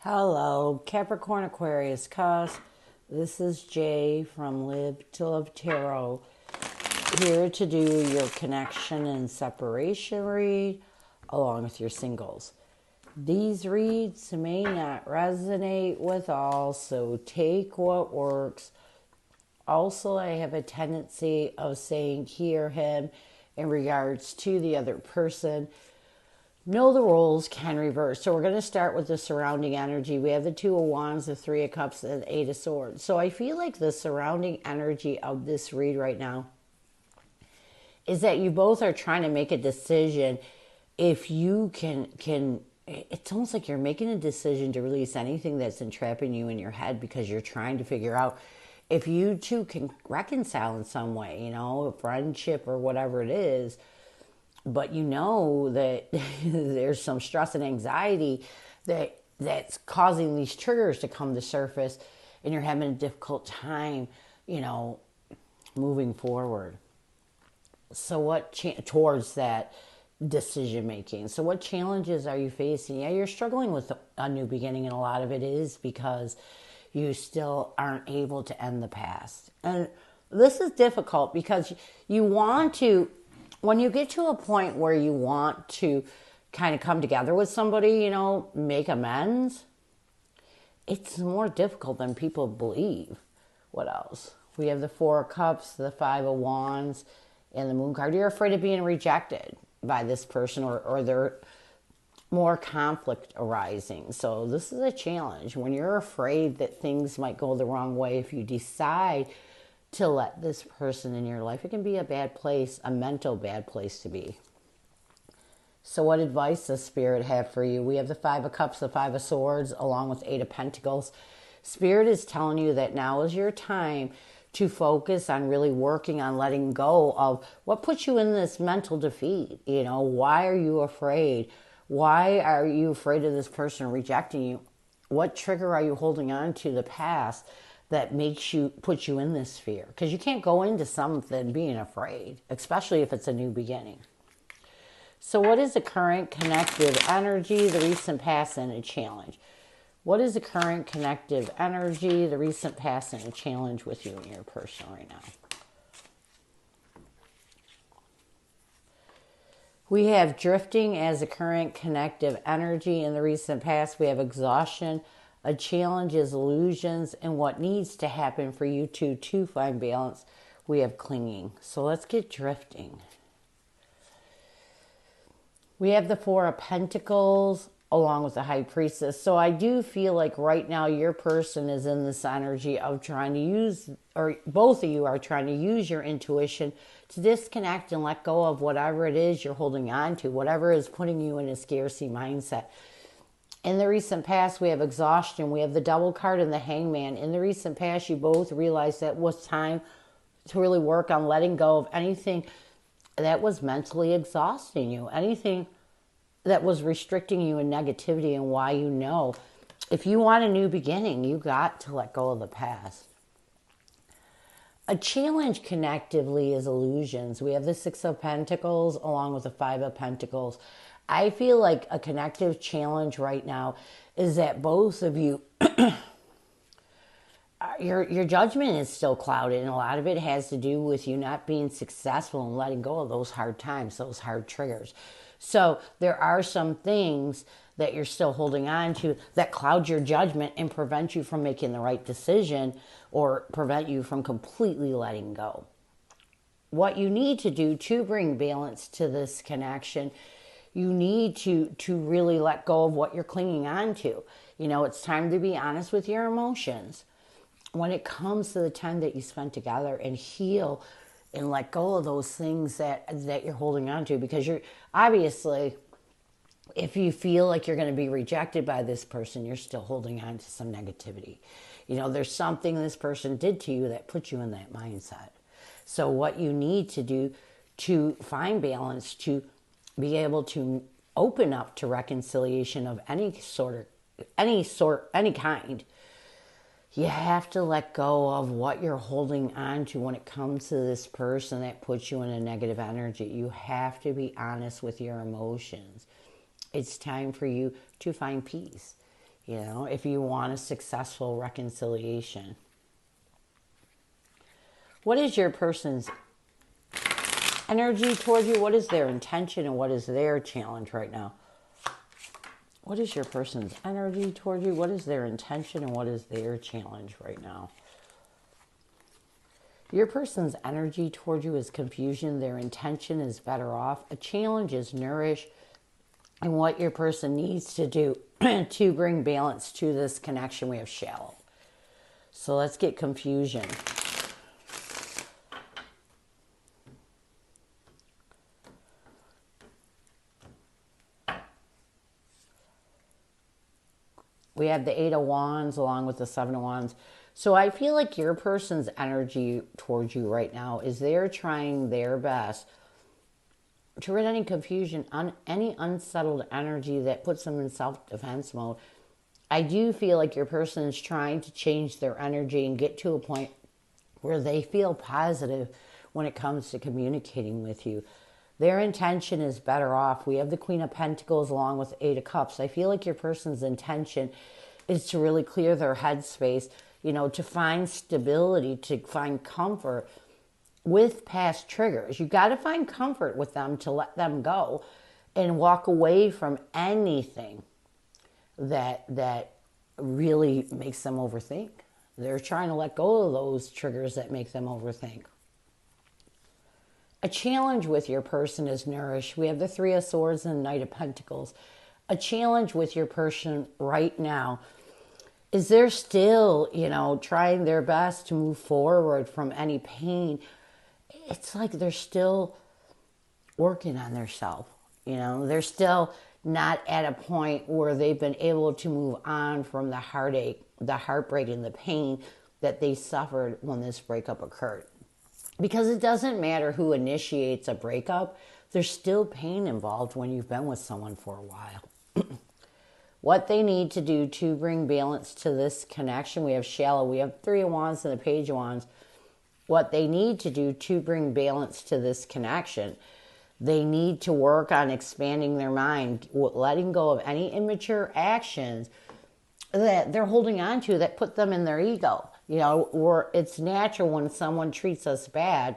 Hello, Capricorn Aquarius Cusp. This is Jay from Live to Love Tarot, here to do your connection and separation read along with your singles. These reads may not resonate with all, so take what works. Also, I have a tendency of saying he or him in regards to the other person. Know the roles can reverse. So we're going to start with the surrounding energy. We have the Two of Wands, the Three of Cups, and the Eight of Swords. So I feel like the surrounding energy of this read right now is that you both are trying to make a decision. If you can it's almost like you're making a decision to release anything that's entrapping you in your head, because you're trying to figure out if you two can reconcile in some way, a friendship or whatever it is. But you know that there's some stress and anxiety that's causing these triggers to come to surface, and you're having a difficult time, moving forward. So towards that decision making. So what challenges are you facing? Yeah, you're struggling with a new beginning, and a lot of it is because you still aren't able to end the past. And this is difficult because you want to, when you get to a point where you want to kind of come together with somebody, make amends, it's more difficult than people believe. What else? We have the Four of Cups, the Five of Wands, and the Moon card. You're afraid of being rejected by this person, or there more conflict arising. So this is a challenge. When you're afraid that things might go the wrong way, if you decide to let this person in your life, it can be a bad place, a mental bad place to be. So what advice does Spirit have for you? We have the Five of Cups, the Five of Swords, along with Eight of Pentacles. Spirit is telling you that now is your time to focus on really working on letting go of what puts you in this mental defeat. Why are you afraid? Why are you afraid of this person rejecting you? What trigger are you holding on to the past that puts you in this fear? Because you can't go into something being afraid, especially if it's a new beginning. So what is the current connective energy, the recent past, and a challenge? What is the current connective energy, the recent past, and a challenge with you and your person right now? We have drifting as a current connective energy. In the recent past, we have exhaustion. A challenge is illusions, and what needs to happen for you two to find balance. We have clinging. So let's get drifting. We have the Four of Pentacles along with the High Priestess. So I do feel like right now your person is in this energy of trying to use, or both of you are trying to use your intuition to disconnect and let go of whatever it is you're holding on to, whatever is putting you in a scarcity mindset. In the recent past, we have exhaustion. We have the Devil card and the Hangman. In the recent past, you both realized that it was time to really work on letting go of anything that was mentally exhausting you, anything that was restricting you in negativity, and why if you want a new beginning, you got to let go of the past. A challenge connectively is illusions. We have the Six of Pentacles along with the Five of Pentacles. I feel like a connective challenge right now is that both of you, your judgment is still clouded, and a lot of it has to do with you not being successful and letting go of those hard times, those hard triggers. So there are some things that you're still holding on to that cloud your judgment and prevent you from making the right decision, or prevent you from completely letting go. What you need to do to bring balance to this connection, you need to really let go of what you're clinging on to. It's time to be honest with your emotions when it comes to the time that you spent together, and heal and let go of those things that you're holding on to, because you're obviously, if you feel like you're going to be rejected by this person, you're still holding on to some negativity. There's something this person did to you that put you in that mindset. So what you need to do to find balance, to be able to open up to reconciliation of any kind, you have to let go of what you're holding on to when it comes to this person that puts you in a negative energy. You have to be honest with your emotions. It's time for you to find peace. You know, if you want a successful reconciliation. What is your person's energy toward you? What is their intention and what is their challenge right now? What is your person's energy toward you? What is their intention and what is their challenge right now? Your person's energy toward you is confusion. Their intention is better off. A challenge is nourish. And what your person needs to do to bring balance to this connection, we have shallow. So let's get confusion. We have the 8 of Wands along with the 7 of Wands. So I feel like your person's energy towards you right now is they're trying their best to rid any confusion, on any unsettled energy that puts them in self-defense mode. I do feel like your person is trying to change their energy and get to a point where they feel positive when it comes to communicating with you. Their intention is better off. We have the Queen of Pentacles along with the 8 of Cups. I feel like your person's intention is to really clear their headspace, you know, to find stability, to find comfort with past triggers. You got to find comfort with them to let them go and walk away from anything that really makes them overthink. They're trying to let go of those triggers that make them overthink. A challenge with your person is nourish. We have the 3 of Swords and the Knight of Pentacles. A challenge with your person right now is they're still, you know, trying their best to move forward from any pain. It's like they're still working on themselves. You know, they're still not at a point where they've been able to move on from the heartache, the heartbreak, and the pain that they suffered when this breakup occurred. Because it doesn't matter who initiates a breakup, there's still pain involved when you've been with someone for a while. What they need to do to bring balance to this connection, we have shallow, we have 3 of Wands and the Page of Wands. What they need to do to bring balance to this connection, they need to work on expanding their mind, letting go of any immature actions that they're holding on to that put them in their ego. You know, or it's natural when someone treats us bad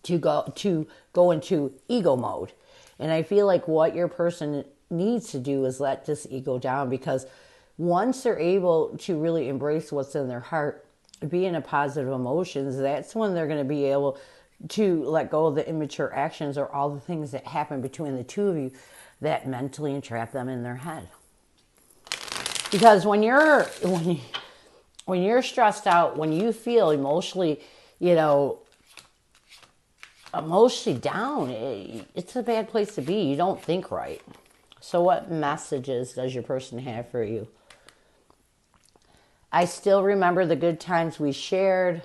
to go into ego mode. And I feel like what your person needs to do is let this ego down, because once they're able to really embrace what's in their heart, be in a positive emotions, that's when they're going to be able to let go of the immature actions or all the things that happen between the two of you that mentally entrap them in their head. Because when you're stressed out, when you feel emotionally, you know, emotionally down, it's a bad place to be. You don't think right. So what messages does your person have for you? I still remember the good times we shared.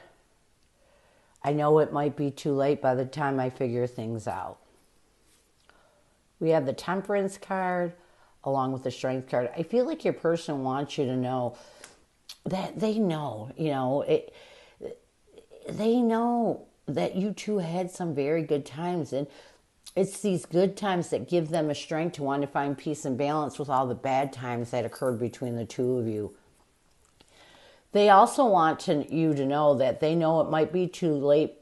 I know it might be too late by the time I figure things out. We have the Temperance card along with the Strength card. I feel like your person wants you to know that they know, you know, they know that you two had some very good times, and it's these good times that give them a strength to want to find peace and balance with all the bad times that occurred between the two of you. They also want you to know that they know it might be too late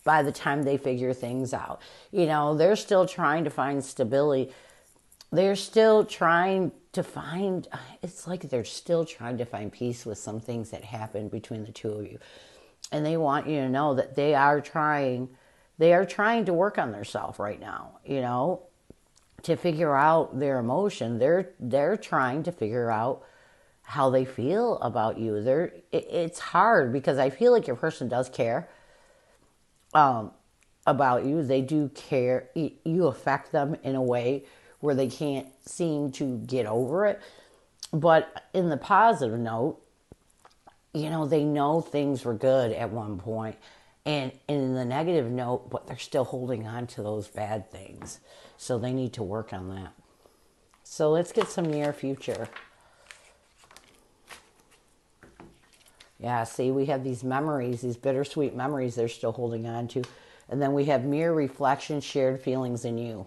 by the time they figure things out. You know, they're still trying to find stability. They're still trying to find, it's like they're still trying to find peace with some things that happened between the two of you. And they want you to know that they are trying to work on themselves right now, you know, to figure out their emotion. They're trying to figure out how they feel about you. It's hard because I feel like your person does care about you. They do care. You affect them in a way where they can't seem to get over it. But in the positive note, you know, they know things were good at one point. And in the negative note, but they're still holding on to those bad things. So they need to work on that. So let's get some near future. Yeah, see, we have these memories, these bittersweet memories they're still holding on to. And then we have mirror reflection, shared feelings in you.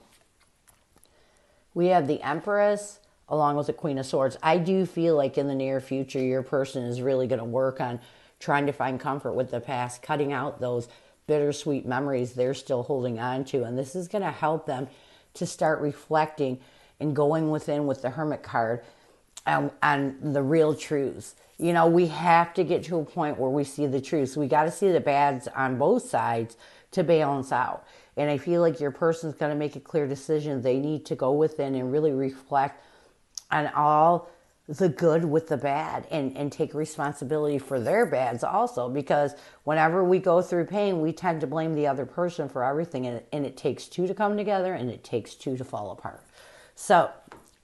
We have the Empress along with the Queen of Swords. I do feel like in the near future, your person is really going to work on trying to find comfort with the past, cutting out those bittersweet memories they're still holding on to. And this is going to help them to start reflecting and going within with the Hermit card on the real truths. You know, we have to get to a point where we see the truths. We got to see the bads on both sides to balance out. And I feel like your person's going to make a clear decision. They need to go within and really reflect on all the good with the bad and take responsibility for their bads also, because whenever we go through pain, we tend to blame the other person for everything, and it takes two to come together and it takes two to fall apart. So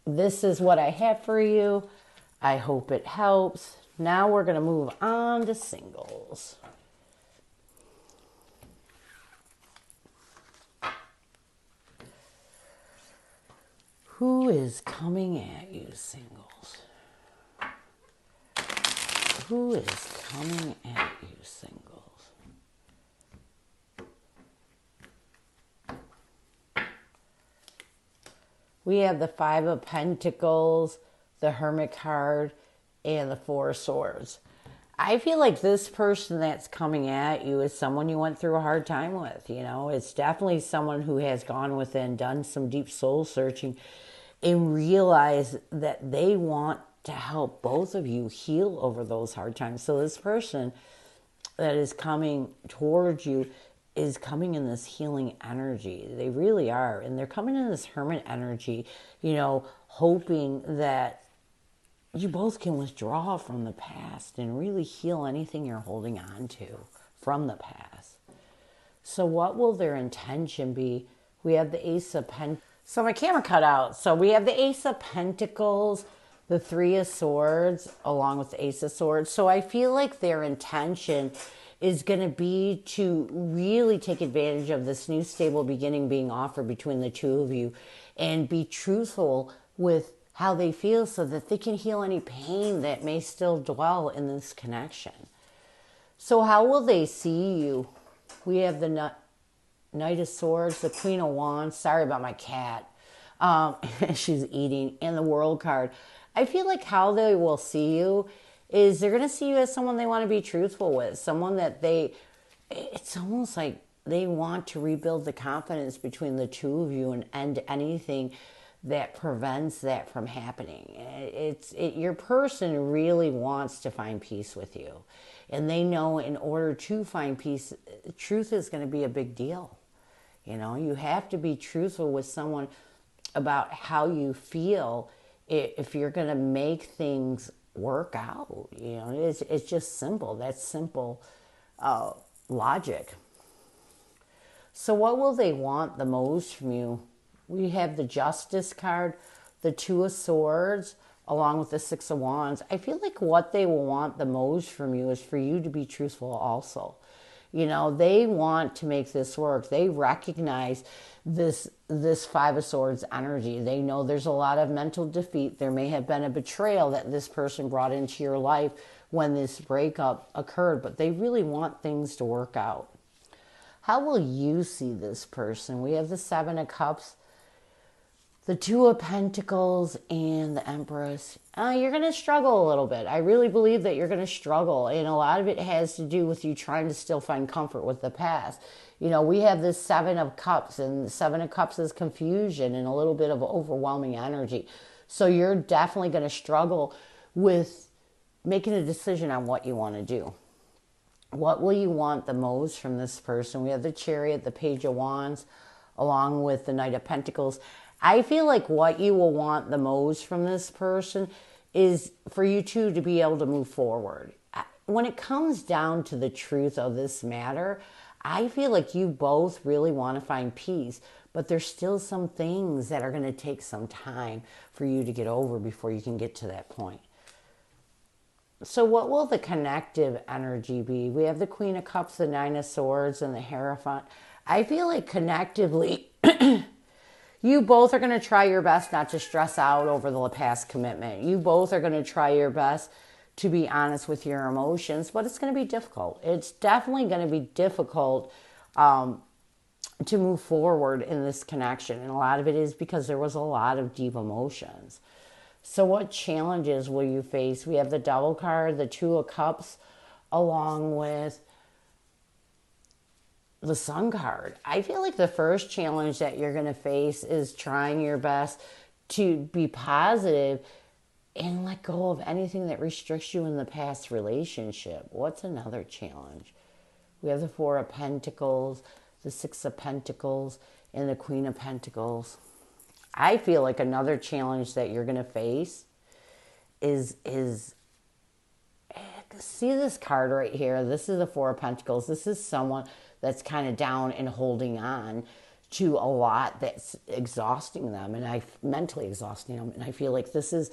this is what I have for you. I hope it helps. Now we're going to move on to singles. Who is coming at you, singles? Who is coming at you, singles? We have the Five of Pentacles, the Hermit card, and the Four of Swords. I feel like this person that's coming at you is someone you went through a hard time with. You know, it's definitely someone who has gone within, done some deep soul searching, and realized that they want to help both of you heal over those hard times. So this person that is coming towards you is coming in this healing energy. They really are. And they're coming in this hermit energy, you know, hoping that you both can withdraw from the past and really heal anything you're holding on to from the past. So what will their intention be? We have the Ace of Pentacles. So my camera cut out. So we have the Ace of Pentacles, the Three of Swords, along with the Ace of Swords. So I feel like their intention is going to be to really take advantage of this new stable beginning being offered between the two of you and be truthful with how they feel so that they can heal any pain that may still dwell in this connection. So how will they see you? We have the Knight of Swords, the Queen of Wands. Sorry about my cat. She's eating. And the World card. I feel like how they will see you is they're going to see you as someone they want to be truthful with. Someone that it's almost like they want to rebuild the confidence between the two of you and end anything that prevents that from happening. Your person really wants to find peace with you. And they know in order to find peace, truth is going to be a big deal. You know, you have to be truthful with someone about how you feel if you're going to make things work out. You know, it's just simple. That's simple logic. So what will they want the most from you? We have the Justice card, the Two of Swords, along with the Six of Wands. I feel like what they will want the most from you is for you to be truthful also. You know, they want to make this work. They recognize this Five of Swords energy. They know there's a lot of mental defeat. There may have been a betrayal that this person brought into your life when this breakup occurred, but they really want things to work out. How will you see this person? We have the Seven of Cups, the Two of Pentacles, and the Empress. You're going to struggle a little bit. I really believe that you're going to struggle. And a lot of it has to do with you trying to still find comfort with the past. You know, we have this Seven of Cups, and the Seven of Cups is confusion and a little bit of overwhelming energy. So you're definitely going to struggle with making a decision on what you want to do. What will you want the most from this person? We have the Chariot, the Page of Wands, along with the Knight of Pentacles. I feel like what you will want the most from this person is for you two to be able to move forward. When it comes down to the truth of this matter, I feel like you both really want to find peace, but there's still some things that are going to take some time for you to get over before you can get to that point. So what will the connective energy be? We have the Queen of Cups, the Nine of Swords, and the Hierophant. I feel like connectively, you both are going to try your best not to stress out over the past commitment. You both are going to try your best to be honest with your emotions, but it's going to be difficult. It's definitely going to be difficult to move forward in this connection. And a lot of it is because there was a lot of deep emotions. So what challenges will you face? We have the Devil card, the Two of Cups, along with the Sun card. I feel like the first challenge that you're going to face is trying your best to be positive and let go of anything that restricts you in the past relationship. What's another challenge? We have the Four of Pentacles, the Six of Pentacles, and the Queen of Pentacles. I feel like another challenge that you're going to face is see this card right here. This is the Four of Pentacles. This is someone that's kind of down and holding on to a lot that's exhausting them, and mentally exhausting them. And I feel like this is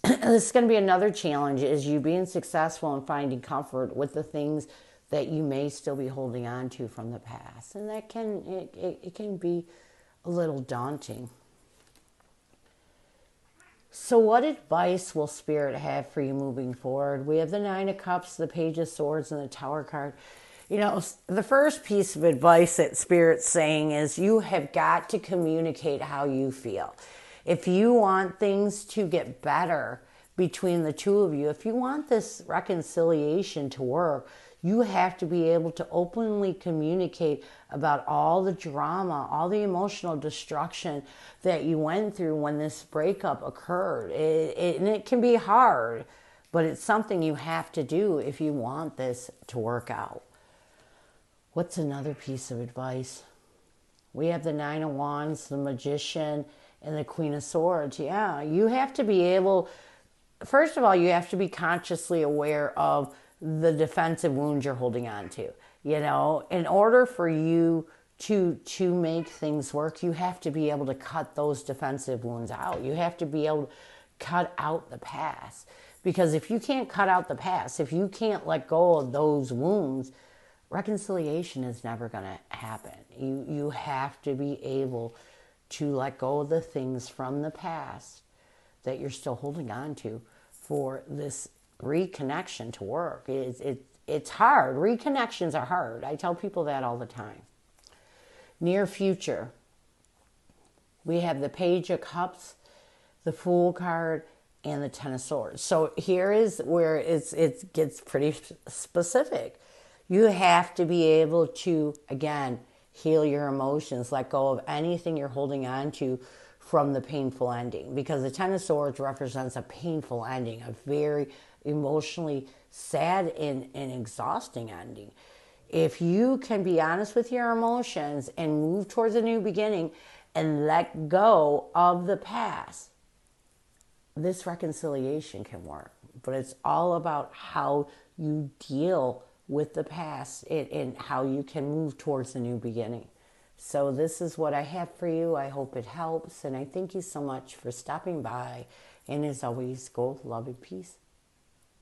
this is going to be another challenge, is you being successful and finding comfort with the things that you may still be holding on to from the past, and that it can be a little daunting. So what advice will Spirit have for you moving forward? We have the Nine of Cups, the Page of Swords, and the Tower card. You know, the first piece of advice that Spirit's saying is you have got to communicate how you feel. If you want things to get better between the two of you, if you want this reconciliation to work, you have to be able to openly communicate about all the drama, all the emotional destruction that you went through when this breakup occurred. And it can be hard, but it's something you have to do if you want this to work out. What's another piece of advice? We have the Nine of Wands, the Magician, and the Queen of Swords. Yeah, you have to be able, first of all, you have to be consciously aware of the defensive wounds you're holding on to. You know, in order for you to make things work, you have to be able to cut those defensive wounds out. You have to be able to cut out the past. Because if you can't cut out the past, if you can't let go of those wounds, reconciliation is never going to happen. You have to be able to let go of the things from the past that you're still holding on to for this reconnection to work. It's hard. Reconnections are hard. I tell people that all the time. Near future, we have the Page of Cups, the Fool card, and the Ten of Swords. So here is where it gets pretty specific. You have to be able to, again, heal your emotions, let go of anything you're holding on to from the painful ending. Because the Ten of Swords represents a painful ending, a very emotionally sad and exhausting ending. If you can be honest with your emotions and move towards a new beginning and let go of the past, this reconciliation can work. But it's all about how you deal with the past and how you can move towards a new beginning. So this is what I have for you. I hope it helps. And I thank you so much for stopping by. And as always, go with love and peace.